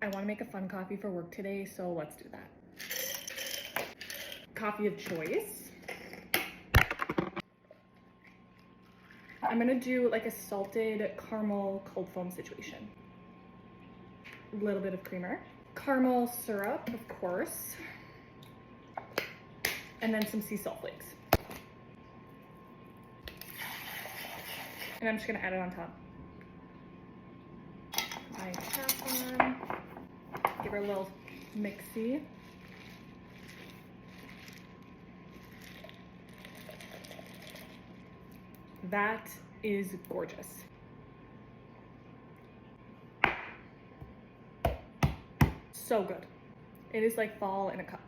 I want to make a fun coffee for work today, so let's do that. Coffee of choice. I'm gonna do like a salted caramel cold foam situation. A little bit of creamer. Caramel syrup, of course. And then some sea salt flakes. And I'm just gonna add it on top. My cap on. Give her a little mixy. That is gorgeous. So good. It is like fall in a cup.